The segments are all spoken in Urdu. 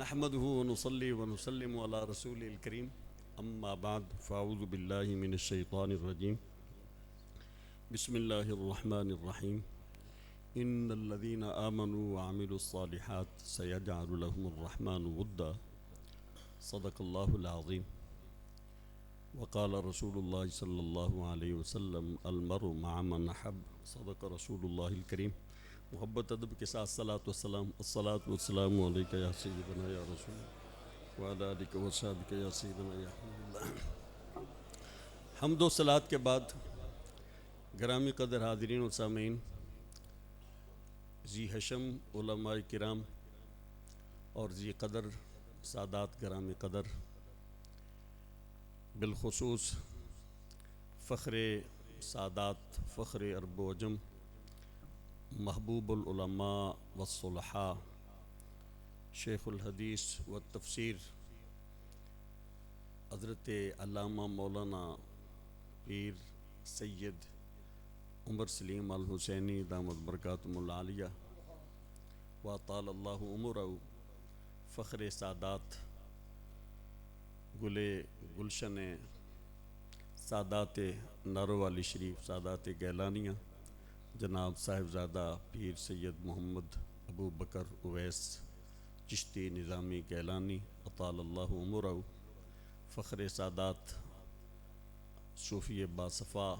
نحمده ونصلي ونسلم على رسول الكريم أما بعد فأعوذ بالله من الشيطان الرجيم بسم الله الرحمن الرحيم إن الذين آمنوا وعملوا الصالحات سيجعل لهم الرحمن ودا صدق الله العظيم وقال رسول الله صلى الله عليه وسلم المرء مع من أحب صدق رسول الله الكريم محبت ادب کے ساتھ الصلاۃ والسلام علیک یا سیدنا یا رسول اللہ وعلی آلک و صحبک یا سیدنا یا حبیب اللہ۔ حمد و صلاۃ کے بعد گرامی قدر حاضرین و سامعین، ذی حشم علماء کرام اور ذی قدر سادات گرامی قدر، بالخصوص فخر سادات، فخر عرب و عجم، محبوب العلماء والصلحاء، شیخ الحدیث والتفسیر حضرت علامہ مولانا پیر سید عمر سلیم الحسینی دامت برکاتہم العالیہ وطال اللہ عمرہ، فخر سادات، گلشن سادات نارووالی شریف، سادات گیلانیہ، جناب صاحبزادہ پیر سید محمد ابو بکر اویس چشتی نظامی گیلانی اطال اللہ عمرہ، فخر سادات صوفی باصفا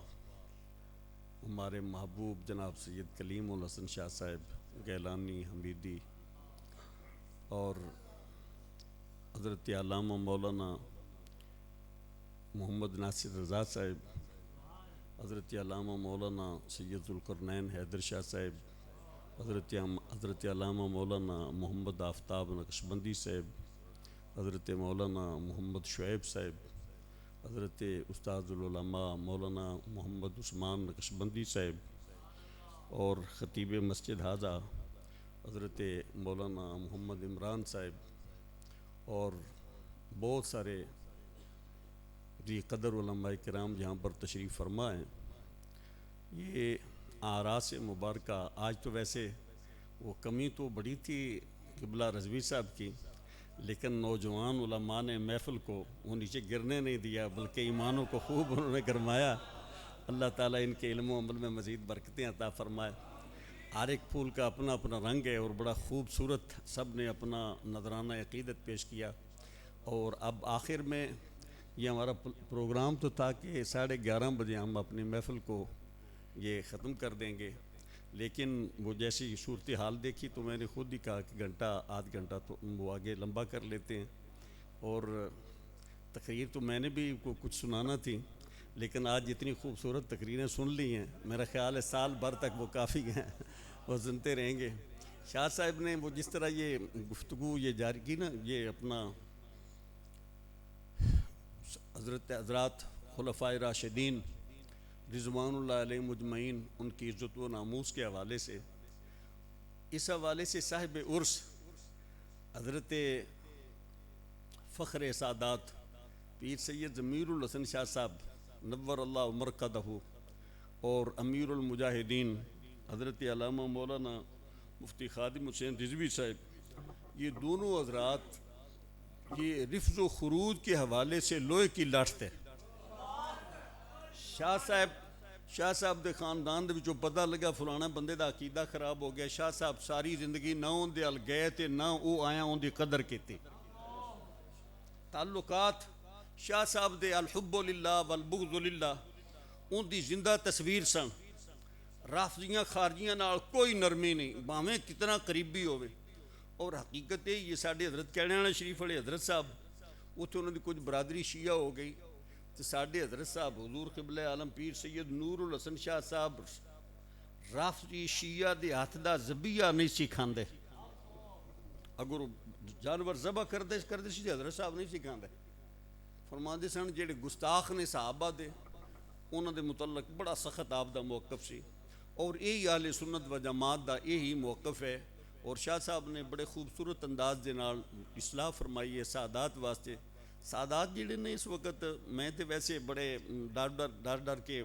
ہمارے محبوب جناب سید کلیم الحسن شاہ صاحب گیلانی حمیدی، اور حضرت علامہ مولانا محمد ناصر رضا صاحب، حضرت علامہ مولانا سید ذوالقرنین حیدر شاہ صاحب، حضرت علامہ مولانا محمد آفتاب نقشبندی صاحب، حضرت مولانا محمد شعیب صاحب، حضرت استاد العلماء مولانا محمد عثمان نقشبندی صاحب، اور خطیب مسجد حاضہ حضرت مولانا محمد عمران صاحب، اور بہت سارے ذی قدر علماء کرام جہاں پر تشریف فرما ہیں۔ یہ آراس مبارکہ آج تو ویسے وہ کمی تو بڑی تھی قبلہ رضوی صاحب کی، لیکن نوجوان علماء نے محفل کو وہ نیچے گرنے نہیں دیا، بلکہ ایمانوں کو خوب انہوں نے گرمایا۔ اللہ تعالیٰ ان کے علم و عمل میں مزید برکتیں عطا فرمائے۔ ہر ایک پھول کا اپنا اپنا رنگ ہے اور بڑا خوبصورت سب نے اپنا نذرانہ عقیدت پیش کیا۔ اور اب آخر میں یہ ہمارا پروگرام تو تھا کہ 11:30 بجے ہم اپنی محفل کو یہ ختم کر دیں گے، لیکن وہ جیسی صورتحال دیکھی تو میں نے خود ہی کہا کہ آدھ گھنٹہ تو وہ آگے لمبا کر لیتے ہیں۔ اور تقریر تو میں نے بھی کچھ سنانا تھی، لیکن آج جتنی خوبصورت تقریریں سن لی ہیں، میرا خیال ہے سال بھر تک وہ کافی ہیں، وہ سنتے رہیں گے۔ شاہ صاحب نے وہ جس طرح یہ گفتگو یہ جاری کی نا، یہ اپنا حضرات خلفائے راشدین رضوان اللہ علیہ مجمعین، ان کی عزت و ناموس کے حوالے سے، اس حوالے سے صاحب عرس حضرت فخر سادات پیر سید ضمیر الحسن شاہ صاحب نور اللہ مرقدہ، اور امیر المجاہدین حضرت علامہ مولانا مفتی خادم حسین رضوی صاحب، یہ دونوں حضرات یہ رفض و خروج کے حوالے سے لوہے کی لاٹھ تھے۔ شاہ صاحب دے خاندان دے وچوں پتہ لگا فلانا بندے دا عقیدہ خراب ہو گیا، شاہ صاحب ساری زندگی نہ اون دے ال گئے تے نہ او آیا اون دی قدر کیتی۔ تعلقات شاہ صاحب دے الحب للہ والبغض للہ اون دی زندہ تصویر سن، رافضیاں خارجیاں نال کوئی نرمی نہیں، بھاویں کتنا قریبی ہوئے۔ اور حقیقت ہے یہ ساڑھے حضرت کہنے والے شریف والے حضرت صاحب اتھے انہوں نے کچھ برادری شیعہ ہو گئی، تو ساڑھے حضرت صاحب حضور قبلہ عالم پیر سید نور الحسن شاہ صاحب رافضی شیعہ دے ہاتھ دا ذبیحہ نہیں سی کھاندے، اگر جانور ذبح کردے سی حضرت صاحب نہیں سی کھاندے۔ فرماندے سن جڑے گستاخ نے صحابہ دے انہوں دے متعلق بڑا سخت آپ دا موقف سی، اور یہی اہل سنت و جماعت دا یہی موقف ہے۔ اور شاہ صاحب نے بڑے خوبصورت انداز دے نال اصلاح فرمائی ہے سادات واسطے۔ سادات جڑے نے اس وقت میں تے ویسے بڑے ڈر کے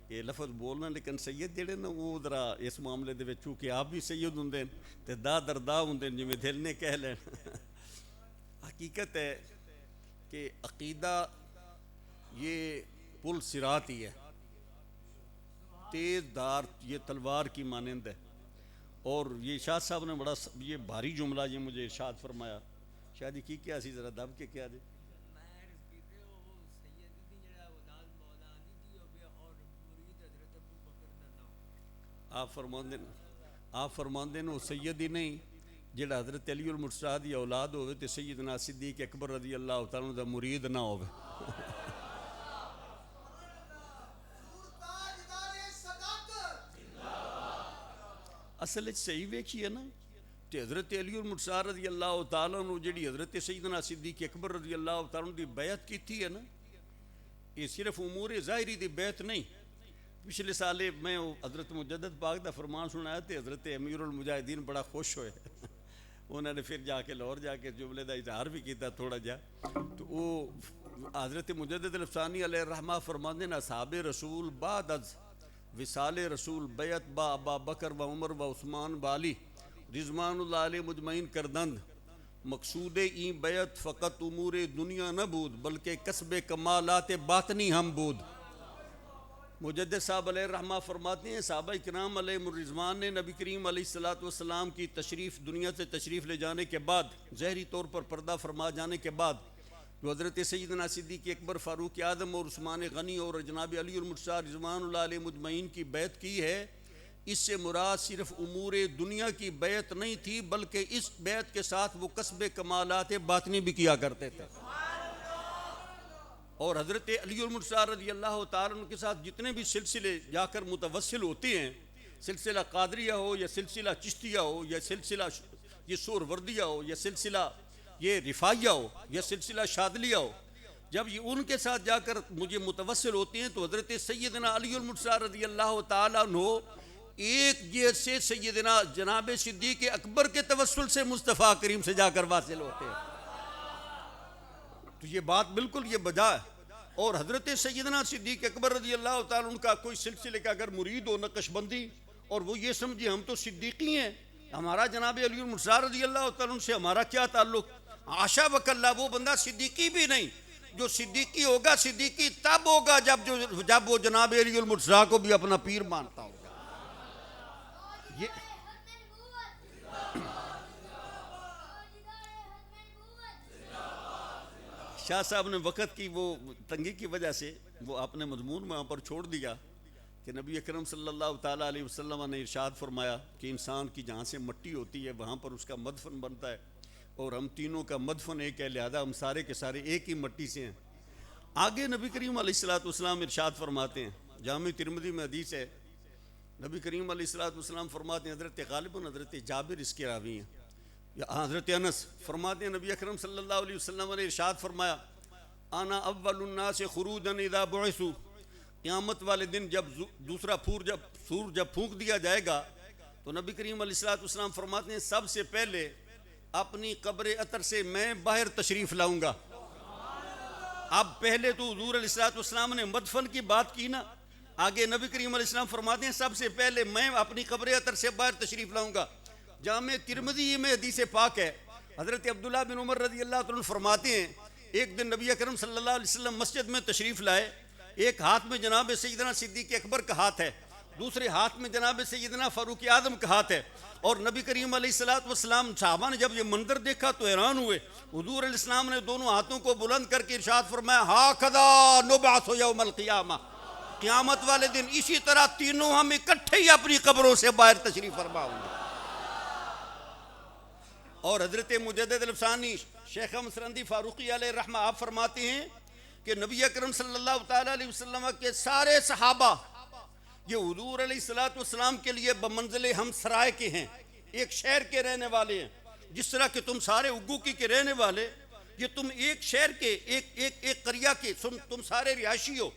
یہ لفظ بولنا، لیکن سید جڑے نا وہ ذرا اس معاملے دے وچ چونکہ آپ بھی سید ہوندے تے دا دردا ہوندے جویں دل نے کہہ لین حقیقت ہے کہ عقیدہ یہ پل صراط ہی ہے، تیز دار، یہ تلوار کی مانند ہے. اور یہ شاہ صاحب نے بڑا یہ بھاری جملہ یہ مجھے ارشاد فرمایا. شاہ جی کی کیا سی ذرا دب کے کیا جی. آپ فرماندے نے وہ سید ہی نہیں جڑا حضرت علی المرتضیٰ دی اولاد ہوئے تو سیدنا صدیق اکبر رضی اللہ تعالیٰ دا مرید نہ ہوئے. اصل صحیح ویکھی ہے نا کہ حضرت علی المرتضیٰ رضی اللہ تعالیٰ نے جڑی حضرت سیدنا صدیق اکبر رضی اللہ تعالیٰ دی بیعت کی تھی ہے نا، یہ صرف امور ظاہری دی بیعت نہیں. پچھلے سالے میں حضرت مجدد پاک دا فرمان سنایا تھے، حضرت امیر المجاہدین بڑا خوش ہوئے. انہوں نے پھر جا کے لاہور جا کے جملے دا اظہار بھی کیتا تھوڑا جا. تو وہ حضرت مجدد الفسانی علیہ الرحمہ فرماندے نا اصحاب رسول بعد از وصال رسول بیعت با ابا بکر و عمر و عثمان و علی رضوان اللہ علیہ مجمعین کردند. مقصود این بیعت فقط امور دنیا نہ بود بلکہ کسب کمالات باطنی ہم بود. مجدد صاحب علیہ الرحمہ فرماتے ہیں صحابہ کرام علیہ الرضوان نے نبی کریم علیہ السلام کی تشریف دنیا سے تشریف لے جانے کے بعد، ظاہری طور پر پردہ فرما جانے کے بعد، جو حضرت سیدنا صدیق اکبر فاروق اعظم اور عثمان غنی اور جناب علی المرتضیٰ رضوان اللہ علیہ مجمعین کی بیعت کی ہے، اس سے مراد صرف امور دنیا کی بیعت نہیں تھی بلکہ اس بیعت کے ساتھ وہ کسب کمالات باطنی بھی کیا کرتے تھے. اور حضرت علی المرتضیٰ رضی اللہ تعالیٰ عنہ کے ساتھ جتنے بھی سلسلے جا کر متوسل ہوتے ہیں، سلسلہ قادریہ ہو یا سلسلہ چشتیہ ہو یا سلسلہ یہ سہروردیہ ہو یا سلسلہ یہ رفاعیہ ہو یا سلسلہ شاذلیہ ہو، جب یہ ان کے ساتھ جا کر مجھے متوسل ہوتے ہیں تو حضرت سیدنا علی المرتضیٰ رضی اللہ تعالیٰ عنہ ایک جیسے سیدنا جناب صدیق اکبر کے توسل سے مصطفیٰ کریم سے جا کر واصل ہوتے ہیں. تو یہ بات بالکل یہ بجا ہے. اور حضرت سیدنا صدیق اکبر رضی اللہ تعالیٰ ان کا کوئی سلسلے کا اگر مرید ہو نقش بندی اور وہ یہ سمجھے ہم تو صدیقی ہیں، ہمارا جناب علی المرتضیٰ رضی اللہ تعالیٰ سے ہمارا کیا تعلق، عاشا وکلا، وہ بندہ صدیقی بھی نہیں. جو صدیقی ہوگا صدیقی تب ہوگا جب وہ جناب علی المرتضیٰ کو بھی اپنا پیر مانتا ہوگا. شاہ صاحب نے وقت کی وہ تنگی کی وجہ سے وہ آپ نے مضمون وہاں پر چھوڑ دیا کہ نبی اکرم صلی اللہ تعالیٰ علیہ وسلم نے ارشاد فرمایا کہ انسان کی جہاں سے مٹی ہوتی ہے وہاں پر اس کا مدفن بنتا ہے، اور ہم تینوں کا مدفن ایک ہے، لہذا ہم سارے کے سارے ایک ہی مٹی سے ہیں. آگے نبی کریم علیہ السلام ارشاد فرماتے ہیں، جامع ترمذی میں حدیث ہے، نبی کریم علیہ السلام فرماتے ہیں، حضرت غالب حضرت جابر اس کے راوی ہیں، حضرت انس فرماتے ہیں نبی اکرم صلی اللہ علیہ وسلم نے ارشاد فرمایا، انا اول الناس خروجا اذا بعثوا، قیامت والے دن جب دوسرا سور جب پھونک دیا جائے گا تو نبی کریم علیہ السلام فرماتے ہیں سب سے پہلے اپنی قبر عطر سے میں باہر تشریف لاؤں گا. اب پہلے تو حضور علیہ السلام نے مدفن کی بات کی نا، آگے نبی کریم علیہ السلام فرماتے ہیں سب سے پہلے میں اپنی قبر عطر سے باہر تشریف لاؤں گا. جامع ترمذی میں حدیث پاک ہے، حضرت عبداللہ بن عمر رضی اللہ عنہ فرماتے ہیں ایک دن نبی اکرم صلی اللہ علیہ وسلم مسجد میں تشریف لائے، ایک ہاتھ میں جناب سیدنا صدیق اکبر کا ہاتھ ہے، دوسرے ہاتھ میں جناب سیدنا فاروق اعظم کا ہاتھ ہے، اور نبی کریم علیہ السلام صحابہ نے جب یہ منظر دیکھا تو حیران ہوئے. حضور علیہ السلام نے دونوں ہاتھوں کو بلند کر کے ارشاد فرمایا، ہاکذا نبعث یوم القیامہ، قیامت والے دن اسی طرح تینوں ہم اکٹھے ہی اپنی قبروں سے باہر تشریف فرما ہوں گے. اور حضرت مجدد الفسانی شیخ مسرندی فاروقی علیہ الرحمہ آپ فرماتے ہیں کہ نبی اکرم صلی اللہ تعالیٰ علیہ وسلم کے سارے صحابہ یہ حضور علیہ السلام کے لیے بمنزل ہم سرائے کے ہیں، ایک شہر کے رہنے والے ہیں. جس طرح کہ تم سارے اگوکی کے رہنے والے، یہ تم ایک شہر کے ایک قریہ کے تم سارے رہائشی ہو.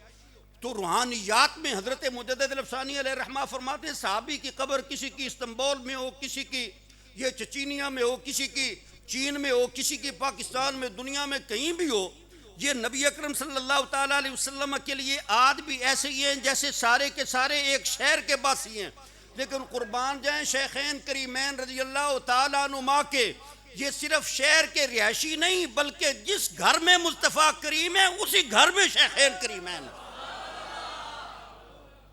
تو روحانیات میں حضرت مجدد الفسانی علیہ الرحمہ فرماتے ہیں صحابی کی قبر کسی کی استنبول میں ہو، کسی کی یہ چچینیا میں ہو، کسی کی چین میں ہو، کسی کی پاکستان میں، دنیا میں کہیں بھی ہو، یہ نبی اکرم صلی اللہ تعالیٰ علیہ وسلم کے لیے آج بھی ایسے ہی ہیں جیسے سارے کے سارے ایک شہر کے باسی ہیں. لیکن قربان جائیں شیخین کریمین رضی اللہ تعالیٰ عنہما کے یہ صرف شہر کے رہائشی نہیں بلکہ جس گھر میں مصطفیٰ کریم ہے اسی گھر میں شیخین کریمین،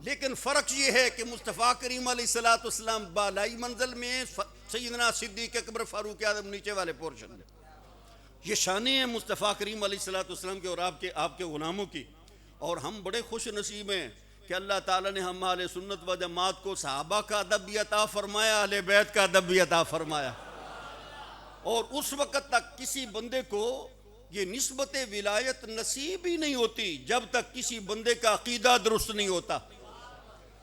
لیکن فرق یہ ہے کہ مصطفیٰ کریم علیہ السلام بالائی منزل میں، سیدنا صدیق اکبر فاروق اعظم نیچے والے پورشن میں۔ یہ شانیں ہیں مصطفیٰ کریم علیہ السلام کے اور آپ کے غلاموں کی، اور ہم بڑے خوش نصیب ہیں کہ اللہ تعالیٰ نے ہم اہل سنت و جماعت کو صحابہ کا ادب بھی عطا فرمایا، اہل بیت کا ادب بھی عطا فرمایا، اور اس وقت تک کسی بندے کو یہ نسبت ولایت نصیب ہی نہیں ہوتی جب تک کسی بندے کا عقیدہ درست نہیں ہوتا۔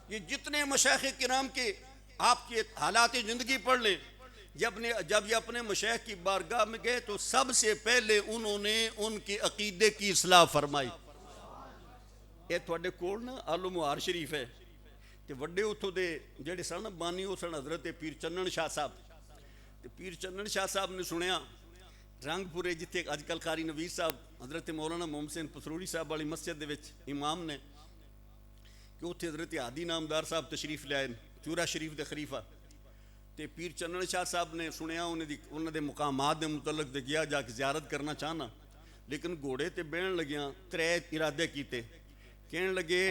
یہ جتنے مشائخ کرام کے آپ کے حالات زندگی پڑھ لیں، جب یہ اپنے مشائخ کی بارگاہ میں گئے تو سب سے پہلے انہوں نے ان کے عقیدے کی اصلاح فرمائی۔ یہ تھوڑے کول نا آلو مہار شریف ہے تے وڈے اتھوں دے جڑے سن بانی وہ سن حضرت پیر چنن شاہ صاحب، تے پیر چنن شاہ صاحب نے سنیا رنگ پورے جتھے اج کل قاری نویر صاحب حضرت مولانا محمد حسین پسروڑی صاحب والی مسجد دے وچ امام نے کہ اتھے حضرت ہادی نامدار صاحب تشریف لے آئے چورا شریف دے خلیفہ، تے پیر چنن شاہ صاحب نے سنیا انہوں دے مقامات دے متعلق دے گیا جا کے زیارت کرنا چاہنا، لیکن گھوڑے تے بہن لگیاں ترے ارادے کیتے، کہنے لگے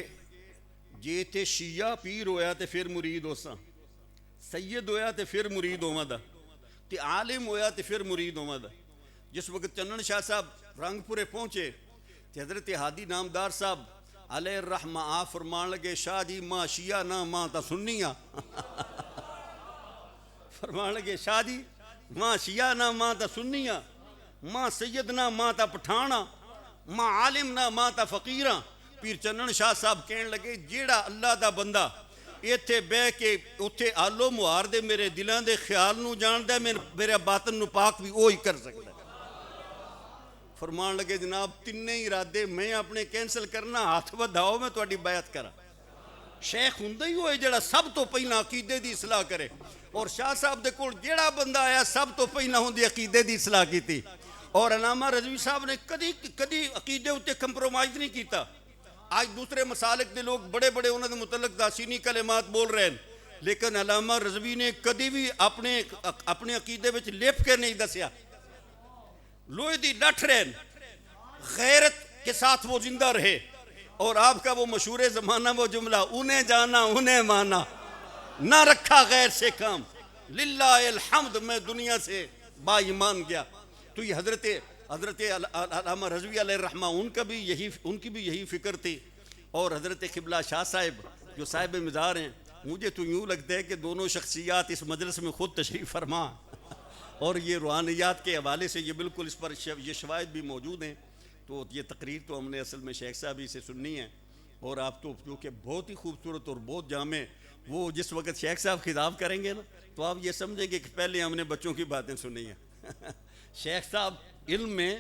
جے تے شیعہ پیر ہویا تے پھر مرید ہوساں، سید ہویا تے پھر مرید ہوواں دا، تے عالم ہویا تے پھر مرید ہوواں دا۔ جس وقت چنن شاہ صاحب رنگ پورے پہنچے تے حضرت ہادی نامدار صاحب علیہ الرحمہ آ فرمان لگے شاہ جی ماں شیعہ نہ ماں تا سنی ہاں فرمان لگے شاہ جی ماں شیعہ نہ ماں تا سنی ہاں، ماں سید نہ ماں تا پٹھانا، ماں عالم نہ ماں تا فقیراں۔ پیر چنن شاہ صاحب کہنے لگے جیڑا اللہ دا بندہ ایتھے بہ کے اتھے آلو مہار دے میرے دلان دے خیال نو جاندہ میرے باطن نو پاک بھی وہی کر سکتا ہے۔ فرمان لگے جناب تینے ارادے میں اپنے کینسل کرنا، ہاتھ بدھاؤ میں تہاڈی بیعت کرا۔ شیخ ہوندا ہی ہوئے جڑا سب تو پہلا عقیدے دی اصلاح کرے، اور شاہ صاحب دے کول جیڑا بندہ آیا سب تو پہلا ہوندی عقیدے دی اصلاح کیتی، اور علامہ رضوی صاحب نے کدی عقیدے اتے کمپرومائز نہیں کیتا۔ آج دوسرے مسالک دے لوگ بڑے بڑے انہوں نے متعلق داشینی کلمات بول رہے ہیں، لیکن علامہ رضوی نے کدی بھی اپنے عقیدے وچ لیپ کے نہیں دسیا، لوہے دی ڈٹ رہے، غیرت کے ساتھ وہ زندہ رہے، اور آپ کا وہ مشہور زمانہ وہ جملہ انہیں جانا انہیں مانا، نہ رکھا غیر سے کام، للہ الحمد میں دنیا سے با ایمان گیا۔ تو یہ حضرت علامہ رضوی علیہ الرحمہ ان کی بھی یہی فکر تھی، اور حضرت قبلہ شاہ صاحب جو صاحب مزار ہیں، مجھے تو یوں لگتا ہے کہ دونوں شخصیات اس مجلس میں خود تشریف فرما، اور یہ روحانیات کے حوالے سے یہ بالکل اس پر یہ شواہد بھی موجود ہیں۔ تو یہ تقریر تو ہم نے اصل میں شیخ صاحب ہی سے سننی ہے، اور آپ تو جو کہ بہت ہی خوبصورت اور بہت جامع، وہ جس وقت شیخ صاحب خطاب کریں گے نا تو آپ یہ سمجھیں گے کہ پہلے ہم نے بچوں کی باتیں سنی ہیں۔ شیخ صاحب علم میں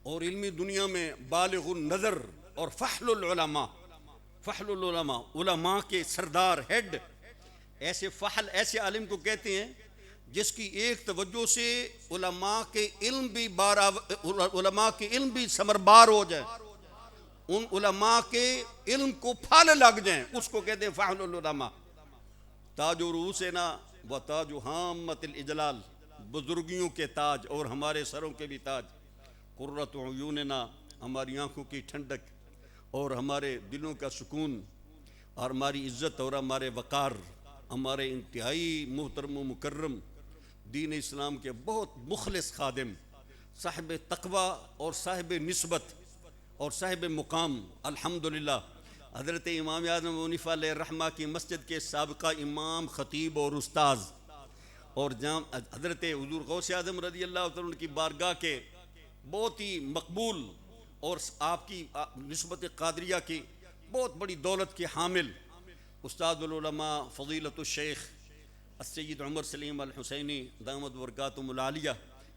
اور علمی دنیا میں بالغ النظر اور فحل العلماء، علماء کے سردار، ہیڈ، ایسے فحل ایسے عالم کو کہتے ہیں جس کی ایک توجہ سے علماء کے علم بھی ثمربار ہو جائے، ان علماء کے علم کو پھل لگ جائیں، اس کو کہتے ہیں فحل العلماء۔ تاج رؤوسنا و تاج ہامۃ الاجلال، بزرگیوں کے تاج اور ہمارے سروں کے بھی تاج، قرۃ عیوننا، ہماری آنکھوں کی ٹھنڈک اور ہمارے دلوں کا سکون، اور ہماری عزت اور ہمارے وقار، ہمارے انتہائی محترم و مکرم دین اسلام کے بہت مخلص خادم، صاحب تقوی اور صاحب نسبت اور صاحب مقام، الحمدللہ حضرت امام اعظم ابو حنیفہ علیہ الرحمہ کی مسجد کے سابقہ امام، خطیب اور استاذ، اور حضرت حضور غوث اعظم رضی اللہ عنہ کی بارگاہ کے بہت ہی مقبول اور آپ کی نسبت قادریہ کی بہت بڑی دولت کے حامل استاد العلماء فضیلت الشیخ السید عمر سلیم الحسینی دامت برکاتہم العالیہ،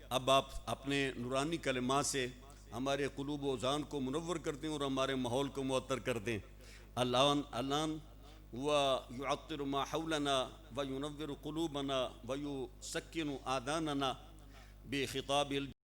اب آپ اپنے نورانی کلمات سے ہمارے قلوب و اذان کو منور کرتے ہیں اور ہمارے ماحول کو معطر کرتے ہیں۔ الان ويعطر ما حولنا وينور قلوبنا ويسكن آذاننا بخطاب